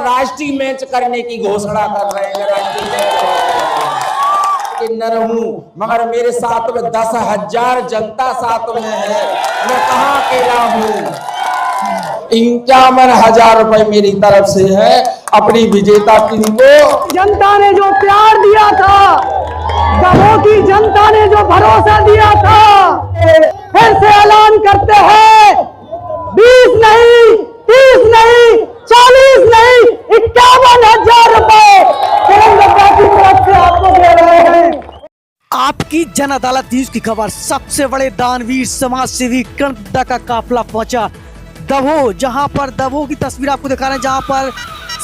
राष्ट्रीय मैच करने की घोषणा कर रहे हैं, राष्ट्रीय मैच कि न रहूं, मगर मेरे साथ में 10,000 जनता साथ में है, मैं कहाँ अकेला हूँ। 51,000 रुपए मेरी तरफ से है अपनी विजेता टीम को। जनता ने जो प्यार दिया था, दमोह की जनता ने जो भरोसा दिया था, फिर से ऐलान करते हैं 20 नहीं, 30 नहीं, 40 नहीं, 51,000 रुपए किरणदत्ता की तरफ से आपको दे रहे हैं। आपकी जन अदालत न्यूज की खबर। सबसे बड़े दानवीर समाज सेवी किरणदत्ता का काफिला पहुंचा दमोह, जहां पर दमोह की तस्वीर आपको दिखा रहे हैं, जहां पर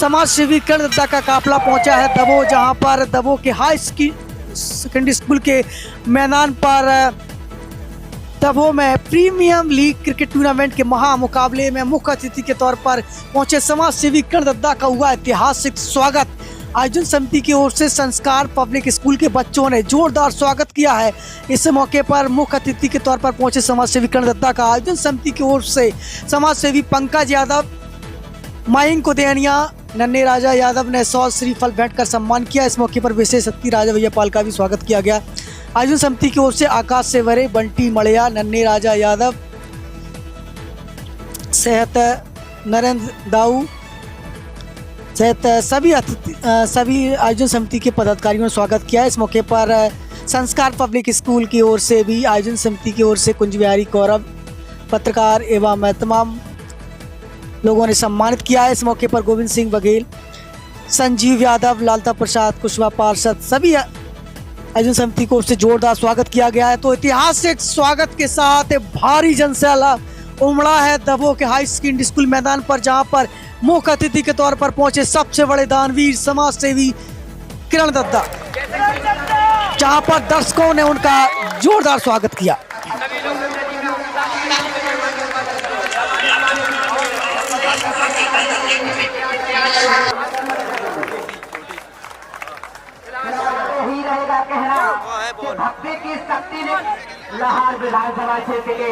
समाज सेवी किरणदत्ता का काफिला पहुंचा है दमोह, जहां पर दमोह के हाई सेकेंडरी स्कूल के मैदान पर दमोह में प्रीमियम लीग क्रिकेट टूर्नामेंट के महामुकाबले में मुख्य अतिथि के तौर पर पहुंचे समाज सेवी किरणदत्ता का हुआ ऐतिहासिक स्वागत। आयोजन समिति की ओर से संस्कार पब्लिक स्कूल के बच्चों ने जोरदार स्वागत किया है। इस मौके पर मुख्य अतिथि के तौर पर पहुंचे समाज सेवी किरणदत्ता का आयोजन समिति की ओर से समाज सेवी पंकज यादव, माइंग को देनिया, नन्हे राजा यादव ने 100 श्रीफल भेंट कर सम्मान किया। इस मौके पर विशेष अतिथि राजा भैया पाल का भी स्वागत किया गया। आयोजन समिति की ओर से आकाश सेवरे, बंटी मड़िया, नन्हे राजा यादव, सेहत नरेंद्र दाऊ सहित सभी आयोजन समिति के पदाधिकारियों ने स्वागत किया। इस मौके पर संस्कार पब्लिक स्कूल की ओर से भी आयोजन समिति की ओर से कुंज बिहारी गौरव, पत्रकार एवं तमाम लोगों ने सम्मानित किया है। इस मौके पर गोविंद सिंह बघेल, संजीव यादव, लालता प्रसाद कुशवाहा पार्षद, सभी आयोजन समिति की ओर से जोरदार स्वागत किया गया है। तो ऐतिहासिक स्वागत के साथ भारी जनसैलाब उमड़ा है दमोह के हाई सेकेंडरी स्कूल मैदान पर, जहां पर मुख्य अतिथि के तौर पर पहुंचे सबसे बड़े दानवीर समाज सेवी किरणदत्ता, जहां पर दर्शकों ने उनका जोरदार स्वागत किया। भक्ति की शक्ति ने लाहौर विधानसभा क्षेत्र के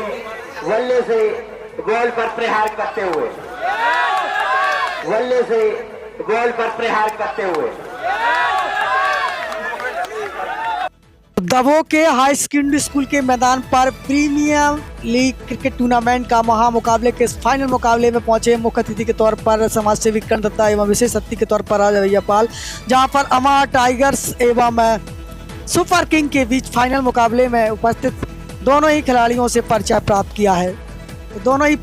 वल्ले से बॉल पर प्रहार करते हुए, वल्ले से बॉल पर प्रहार करते हुए दमोह के हाई सेकेंडरी स्कूल के मैदान पर प्रीमियम लीग क्रिकेट टूर्नामेंट का महामुकाबले के फाइनल मुकाबले में पहुंचे मुख्य अतिथि के तौर पर समाज सेवी किरणदत्ता एवं विशेष अतिथि के तौर पर राजा भैया पाल, जहां पर अमर टाइगर्स एवं सुपर किंग के बीच फाइनल मुकाबले में उपस्थित दोनों ही खिलाड़ियों से परिचय प्राप्त किया है। तो दोनों ही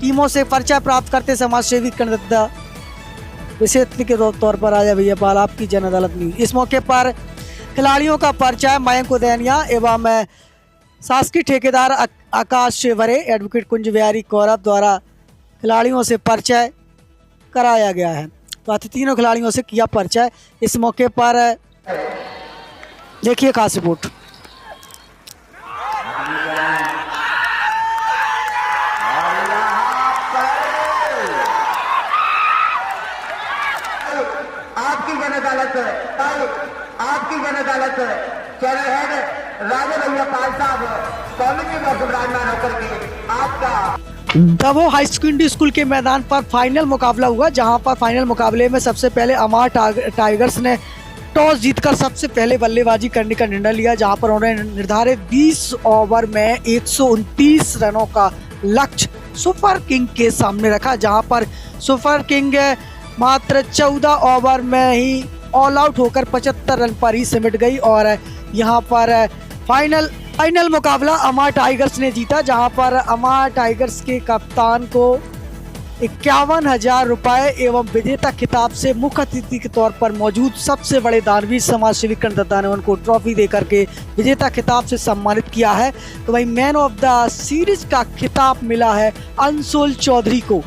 टीमों से परिचय प्राप्त करते समाज सेवी किरणदत्ता विशेष अतिथि के तौर पर राजा भैया पाल, आपकी जन अदालत न्यूज। इस मौके पर खिलाड़ियों का परिचय मयंक को देनिया एवं शासकीय ठेकेदार आकाश सेवरे, एडवोकेट कुंज बिहारी गौरव द्वारा खिलाड़ियों से परिचय कराया गया है। तो तीनों खिलाड़ियों से किया परिचय। इस मौके पर देखिए खास रिपोर्ट। आपकी जन अदालत है, आपकी जन अदालत है, चैनल हेड राजा भैया पाल साहब कॉलेज में विराजमान होकर के आपका दमोह हाई सेकेंडरी स्कूल के मैदान पर फाइनल मुकाबला हुआ, जहां पर फाइनल मुकाबले में सबसे पहले अमर टाइगर्स ने टॉस जीतकर सबसे पहले बल्लेबाजी करने का निर्णय लिया, जहां पर उन्होंने निर्धारित 20 ओवर में 129 रनों का लक्ष्य सुपर किंग के सामने रखा, जहां पर सुपर किंग मात्र 14 ओवर में ही ऑल आउट होकर 75 रन पर ही सिमट गई और यहां पर फाइनल मुकाबला अमर टाइगर्स ने जीता, जहां पर अमर टाइगर्स के कप्तान को 51,000 रुपए एवं विजेता खिताब से मुख्य अतिथि के तौर पर मौजूद सबसे बड़े दानवीर समाज सेवी किरणदत्ता ने उनको ट्रॉफी देकर के विजेता खिताब से सम्मानित किया है। तो भाई मैन ऑफ द सीरीज का खिताब मिला है अंशुल चौधरी को।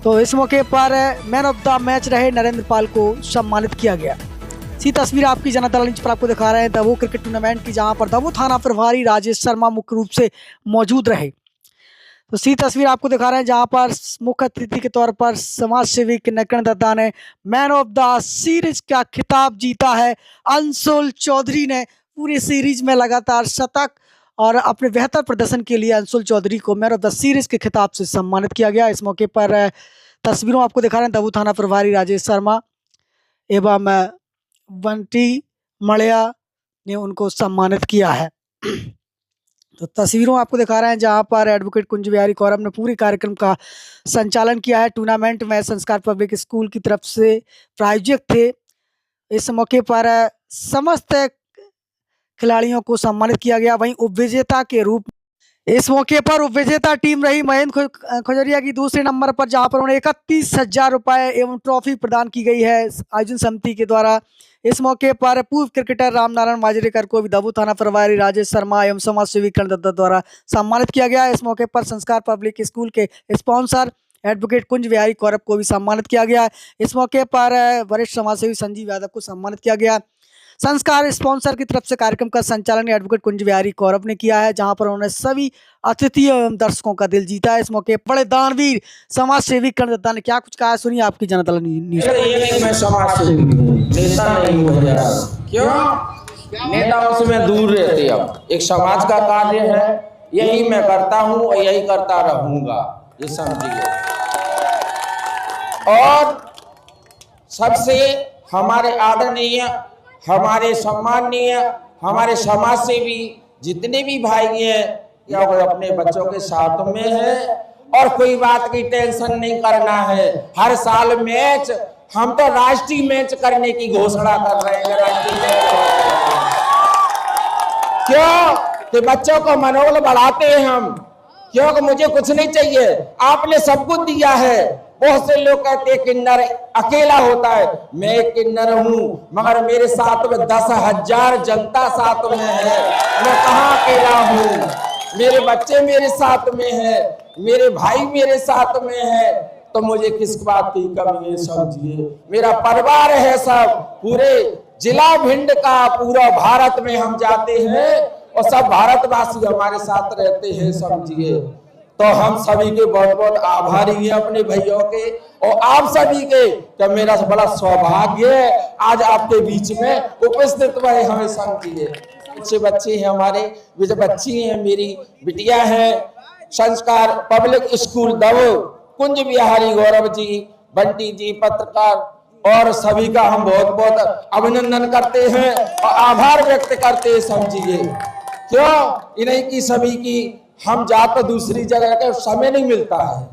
तो इस मौके पर मैन ऑफ द मैच रहे नरेंद्र पाल को सम्मानित किया गया। सी तस्वीर आपकी जन अदालत पर आपको दिखा रहे हैं दमोह क्रिकेट टूर्नामेंट की, जहां पर दमोह थाना प्रभारी राजेश शर्मा मुख्य रूप से मौजूद रहे। तो सी तस्वीर आपको दिखा रहे हैं जहां पर मुख्य अतिथि के तौर पर समाज सेवी किरणदत्ता ने मैन ऑफ द सीरीज का खिताब जीता है। अंशुल चौधरी ने पूरे सीरीज में लगातार शतक और अपने बेहतर प्रदर्शन के लिए अंशुल चौधरी को मैन ऑफ द सीरीज के खिताब से सम्मानित किया गया। इस मौके पर तस्वीरों आपको दिखा रहे हैं दबू थाना प्रभारी राजेश शर्मा एवं बंटी मड़िया ने उनको सम्मानित किया है। तो तस्वीरों आपको दिखा रहे हैं जहां पर एडवोकेट कुंज बिहारी कौरव ने पूरी कार्यक्रम का संचालन किया है। टूर्नामेंट में संस्कार पब्लिक स्कूल की तरफ से प्रायोजक थे। इस मौके पर समस्त खिलाड़ियों को सम्मानित किया गया। वहीं उपविजेता के रूप इस मौके पर उपविजेता टीम रही महेंद्र खजूरिया की दूसरे नंबर पर, जहां पर उन्हें 31,000 रुपए एवं ट्रॉफी प्रदान की गई है आयोजन समिति के द्वारा। इस मौके पर पूर्व क्रिकेटर रामनारायण माजरेकर को भी दबू थाना प्रभारी राजेश शर्मा एवं समाज सेवी करण दत्ता द्वारा सम्मानित किया गया। इस मौके पर संस्कार पब्लिक स्कूल के स्पॉन्सर एडवोकेट कुंज बिहारी कौरव को भी सम्मानित किया गया। इस मौके पर वरिष्ठ समाजसेवी संजीव यादव को सम्मानित किया गया। संस्कार स्पॉन्सर की तरफ से कार्यक्रम का संचालन एडवोकेट कुंज बिहारी कौरव ने किया है, जहां पर उन्होंने सभी अतिथियों एवं दर्शकों का दिल जीता है। इस मौके पर बड़े दानवीर समाज सेवी करण दत्ता ने क्या कुछ कहा, सुनिए आपकी जनता न्यूज़। मैं समाज सेवी हूं, नेता नहीं हूं भैया। क्यों? नेताओं से मैं दूर रहती। अब एक समाज का कार्य है, यही मैं करता हूं और यही करता रहूंगा, ये समझिए। और सबसे हमारे आदरणीय, हमारे सम्माननीय, हमारे समाज सेवी जितने भी भाई हैं, या वो अपने बच्चों के साथ में है और कोई बात की टेंशन नहीं करना है। हर साल मैच, हम तो राष्ट्रीय मैच करने की घोषणा कर रहे हैं। राष्ट्रीय मैच क्यों? कि बच्चों को मनोबल बढ़ाते हैं हम, क्योंकि मुझे कुछ नहीं चाहिए, आपने सब कुछ दिया है। बहुत से लोग कहते हैं किन्नर अकेला होता है, मैं एक किन्नर हूं, मगर मेरे साथ में 10,000 जनता साथ में है। मैं कहाँ अकेला हूं? मेरे बच्चे मेरे साथ में है, मेरे भाई मेरे साथ में है, तो मुझे किस बात की कमी है? समझिए, मेरा परिवार है सब, पूरे जिला भिंड का, पूरा भारत में हम जाते हैं और सब भारतवासी हमारे साथ रहते हैं, समझिए। तो हम सभी के बहुत बहुत आभारी हैं, अपने भाइयों के और आप सभी के। तो मेरा बड़ा सौभाग्य है आज आपके बीच में उपस्थित हुए, हमें समझिए। अच्छे बच्चे हैं हमारे, बच्ची हैं, मेरी बिटिया है। संस्कार पब्लिक स्कूल दबू कुंज बिहारी गौरव जी, बंटी जी पत्रकार और सभी का हम बहुत बहुत अभिनंदन करते हैं और आभार व्यक्त करते हैं, समझिए। क्यों? इन्हीं की सभी की हम जाते दूसरी जगह के समय नहीं मिलता है,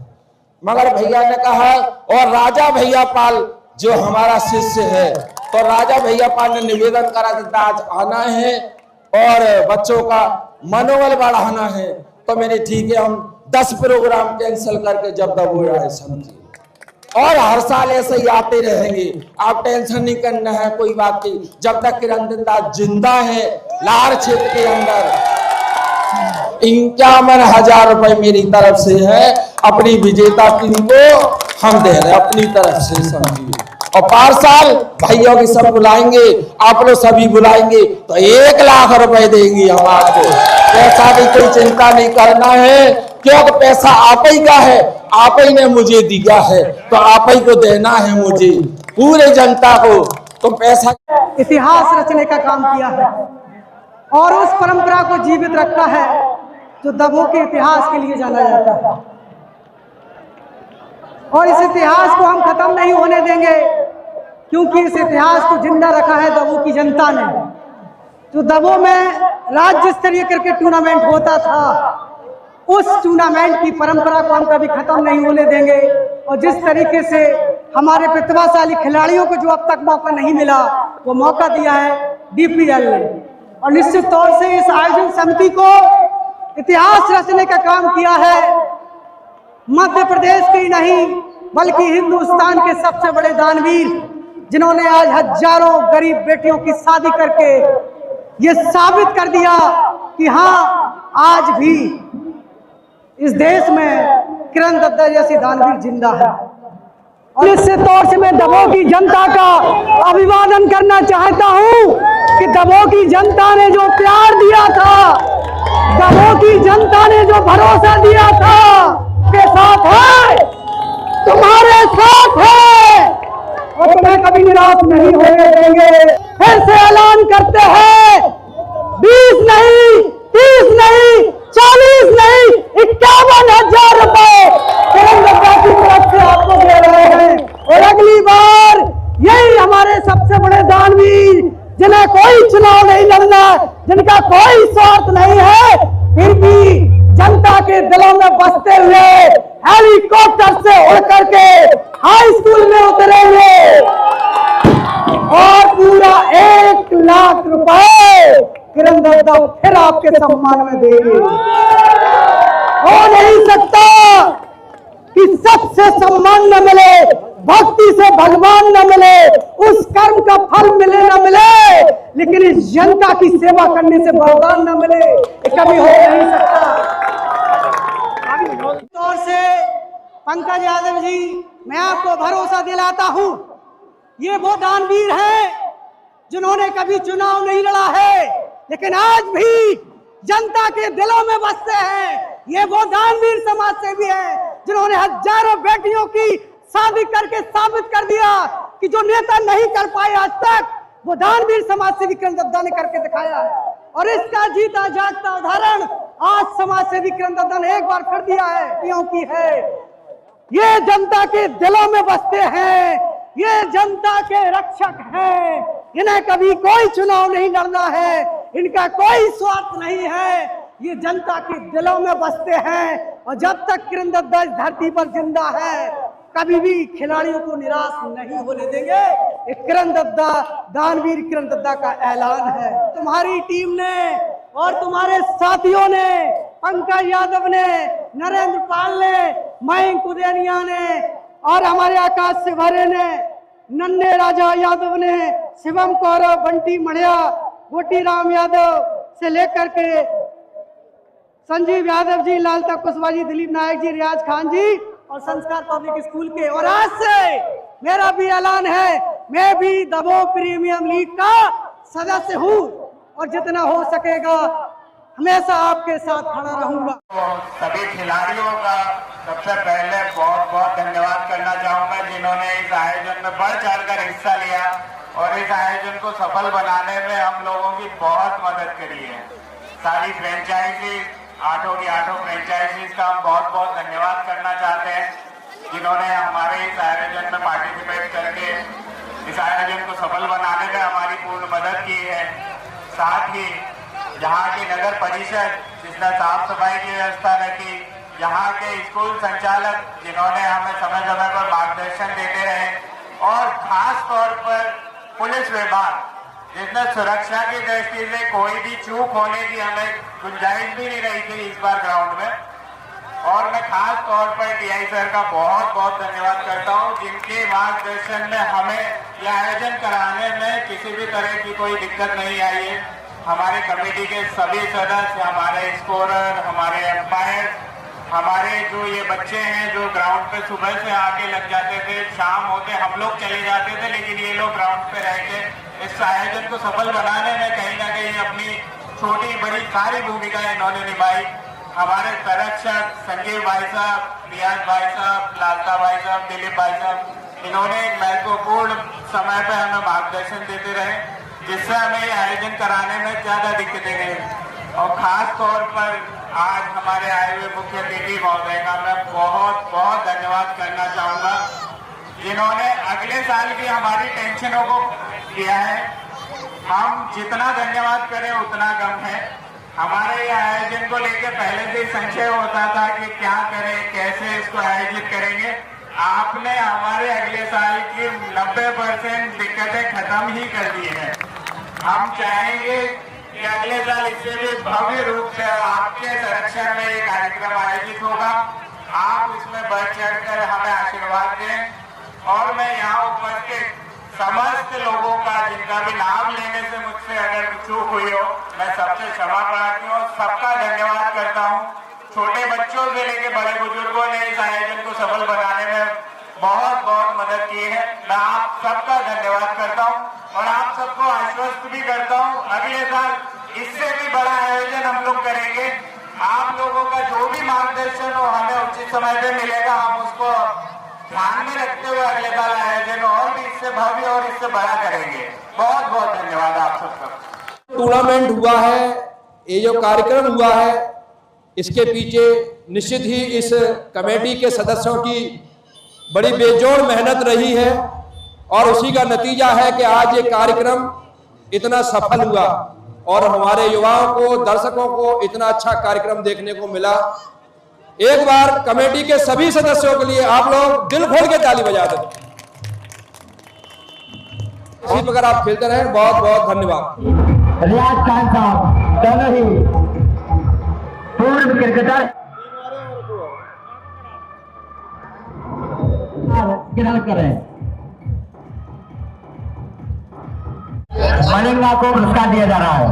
मगर भैया ने कहा, और राजा भैया पाल जो हमारा शिष्य है, तो राजा भैया पाल ने निवेदन करा कि आज आना है और बच्चों का मनोबल बढ़ाना है। तो मैंने ठीक है, हम 10 प्रोग्राम कैंसिल करके जब तक हो रहा है, समझिए। और हर साल ऐसे ही आते रहेंगे, आप टेंशन नहीं करना है कोई बात की। जब तक किरण दास जिंदा है लाहौर क्षेत्र के अंदर 51,000 रुपए मेरी तरफ से है, अपनी विजेता टीम को हम दे रहे हैं अपनी तरफ से, समझिए। और 5 साल भाइयों की सब बुलाएंगे, आप लोग सभी बुलाएंगे तो 1 लाख रुपए देंगे हम आपको। पैसा की कोई चिंता नहीं करना है, क्योंकि पैसा आप ही का है, आप ही ने मुझे दिया है, तो आप ही को देना है मुझे, पूरे जनता को। तो पैसा इतिहास रचने का काम किया है और उस परंपरा को जीवित रखा है जो दबू के इतिहास के लिए जाना जाता है। और इस इतिहास को हम खत्म नहीं होने देंगे, क्योंकि इस इतिहास को जिंदा रखा है दबू की जनता ने। जो दबू में राज्य स्तरीय क्रिकेट टूर्नामेंट होता था, उस टूर्नामेंट की परंपरा को हम कभी खत्म नहीं होने देंगे। और जिस तरीके से हमारे प्रतिभाशाली खिलाड़ियों को जो अब तक मौका नहीं मिला, वो मौका दिया है DPL ने। और निश्चित तौर से इस आयोजन समिति को इतिहास रचने का काम किया है। मध्य प्रदेश के ही नहीं बल्कि हिंदुस्तान के सबसे बड़े दानवीर, जिन्होंने आज हजारों गरीब बेटियों की शादी करके ये साबित कर दिया कि हाँ, आज भी इस देश में किरण दत्ता जैसी दानवीर जिंदा है। और निश्चित तौर से मैं दबू की जनता का अभिवादन करना चाहता हूं कि दबू की जनता ने जो प्यार दिया था, दबू की जनता ने जो भरोसा दिया था, के साथ है, तुम्हारे साथ है और तुम्हें कभी निराश नहीं होने देंगे। फिर से ऐलान करते हैं, 20 नहीं, 30 नहीं, 40 नहीं, 51,000 रुपए किरण दत्ता की तरफ से आपको दे रहे हैं। नहीं लड़ना, जिनका कोई स्वार्थ नहीं है, फिर भी जनता के दिलों में बसते हुए हेलीकॉप्टर से उड़ करके हाई स्कूल में उतरेंगे और पूरा 1 लाख रुपए किरण दत्ता फिर आपके सम्मान में देंगे। हो नहीं सकता कि सबसे सम्मान न मिले, भक्ति से भगवान न मिले, उस कर्म का फल मिले न मिले, लेकिन इस जनता की सेवा करने से वरदान न मिले, ये कभी हो नहीं सकता। तौर से पंकज यादव जी, मैं आपको भरोसा दिलाता हूं, ये वो दानवीर हैं जिन्होंने कभी चुनाव नहीं लड़ा है, लेकिन आज भी जनता के दिलों में बसते हैं। ये वो दानवीर समाज सेवी हैं जिन्होंने हजारों बेटियों की शादी करके साबित कर दिया कि जो नेता नहीं कर पाए आज तक, वो दानवीर समाज सेवी किरण दत्ता ने करके दिखाया है। और इसका जीता जागता उदाहरण आज समाज सेवी किरण दत्ता ने एक बार फिर दिया है, क्योंकि है ये जनता के दिलों में बसते हैं, ये जनता के रक्षक हैं, इन्हें कभी कोई चुनाव नहीं लड़ना है, इनका कोई स्वार्थ नहीं है, ये जनता के दिलों में बसते हैं। और जब तक किरण दत्ता इस धरती पर जिंदा है, कभी भी खिलाड़ियों को निराश नहीं होने देंगे। ये किरण दत्ता, दानवीर किरण दत्ता का ऐलान है। तुम्हारी टीम ने और तुम्हारे साथियों ने, पंकज यादव ने, नरेंद्र पाल ने, मयंक उदेनिया ने और हमारे आकाश सिवरे ने, नन्हे राजा यादव ने, शिवम कौरव, बंटी मढ़िया, गोटी राम यादव से लेकर के संजीव यादव जी, लालता कुशवाहा जी, दिलीप नायक जी, रियाज खान जी और संस्कार पब्लिक स्कूल के। और आज से मेरा भी ऐलान है, मैं भी दमोह प्रीमियम लीग का सदस्य हूँ और जितना हो सकेगा हमेशा आपके साथ खड़ा रहूंगा। सभी खिलाड़ियों का सबसे पहले बहुत बहुत धन्यवाद करना चाहूंगा, जिन्होंने इस आयोजन में बढ़ चढ़कर हिस्सा लिया और इस आयोजन को सफल बनाने में हम लोगों की बहुत मदद करी है। सारी फ्रेंचाइजी, 8 की 8 फ्रेंचाइजीज का हम बहुत बहुत धन्यवाद करना चाहते हैं, जिन्होंने हमारे इस आयोजन में पार्टिसिपेट करके इस आयोजन को सफल बनाने में हमारी पूर्ण मदद की है। साथ ही यहाँ की नगर परिषद, जिसने साफ सफाई की व्यवस्था रखी, यहाँ के स्कूल संचालक जिन्होंने हमें समय समय पर मार्गदर्शन देते रहे, और खास तौर पर पुलिस विभाग जिसने सुरक्षा की दृष्टि से कोई भी चूक होने की हमें गुंजाइश भी नहीं रही थी इस बार ग्राउंड में। और मैं खास तौर पर टीआई सर का बहुत बहुत धन्यवाद करता हूं, जिनके मार्गदर्शन में हमें यह आयोजन कराने में किसी भी तरह की कोई दिक्कत नहीं आई है। हमारे कमेटी के सभी सदस्य, हमारे स्कोरर, हमारे एम्पायर, हमारे जो ये बच्चे हैं जो ग्राउंड पे सुबह से आके लग जाते थे, शाम होते हम लोग चले जाते थे, लेकिन ये लोग ग्राउंड पे रह के इस आयोजन को सफल बनाने में कहीं ना कहीं अपनी छोटी बड़ी सारी भूमिका इन्होंने निभाई। हमारे संरक्षक संजीव भाई साहब, रियाज भाई साहब, लालता भाई साहब, दिलीप भाई साहब, इन्होंने एक महत्वपूर्ण समय पर हमें मार्गदर्शन देते रहे, जिससे हमें ये आयोजन कराने में ज्यादा दिक्कतें गई। और खास तौर पर आज हमारे आए हुए मुख्य अतिथि महोदय का मैं बहुत बहुत धन्यवाद करना चाहूंगा, जिन्होंने अगले साल की हमारी टेंशनों को किया है। हम जितना धन्यवाद करें उतना कम है। हमारे ये आयोजन को लेकर पहले से संशय होता था कि क्या करें, कैसे इसको आयोजित करेंगे। आपने हमारे अगले साल की 90% दिक्कतें खत्म ही कर दी है। हम चाहेंगे कि अगले साल इससे भी भव्य रूप से आपके संरक्षण में ये कार्यक्रम आयोजित होगा। आप इसमें बढ़ चढ़कर हमें आशीर्वाद दें। और मैं यहाँ उपस्थित समस्त लोगों का, जिनका भी नाम लेने से मुझसे अगर चूक हुई हो, मैं सबसे क्षमा प्रार्थी हूँ, सबका धन्यवाद करता हूँ। छोटे बच्चों से लेकर बड़े बुजुर्गों ने इस आयोजन को सफल बनाने में बहुत बहुत मदद की है। मैं आप सबका धन्यवाद करता हूँ और आप सबको आश्वस्त भी करता हूँ, अगले साल इससे भी बड़ा आयोजन हम लोग करेंगे। आप लोगों का जो भी मार्गदर्शन हो हमें उचित समय पे मिलेगा, हम उसको ध्यान में रखते हुए अगले साल आयोजन और भी इससे भव्य और इससे बड़ा करेंगे। बहुत बहुत धन्यवाद आप सबका। टूर्नामेंट हुआ है, ये जो कार्यक्रम हुआ है, इसके पीछे निश्चित ही इस कमेटी के सदस्यों की बड़ी बेजोड़ मेहनत रही है और उसी का नतीजा है कि आज ये कार्यक्रम इतना सफल हुआ। और हमारे युवाओं को, दर्शकों को इतना अच्छा कार्यक्रम देखने को मिला। एक बार कमेटी के सभी सदस्यों के लिए आप लोग दिल खोल के ताली बजा दें। इसी प्रकार आप खेलते रहें। बहुत बहुत धन्यवाद। रियाज खान साहब दोनों ही पूर्व क्रिकेटर ग्रहण करें। मलिंगा को पुरस्कार दिया जा रहा है।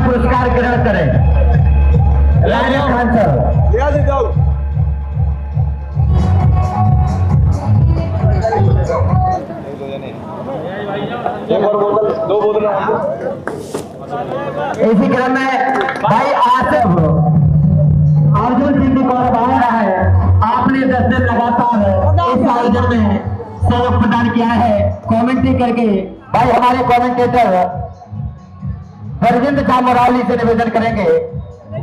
पुरस्कार ग्रहण करें। रियाज खान साहब इसी क्रम में भाई आसिफ अर्जुन सिंह को आ रहा है। आपने 10 दिन लगातार इस आयोजन में सहयोग प्रदान किया है कमेंट्री करके। भाई हमारे कमेंटेटर बरजिंद शाह मोराली से निवेदन करेंगे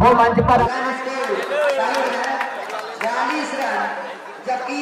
वो मंच पर 42 रन, जबकि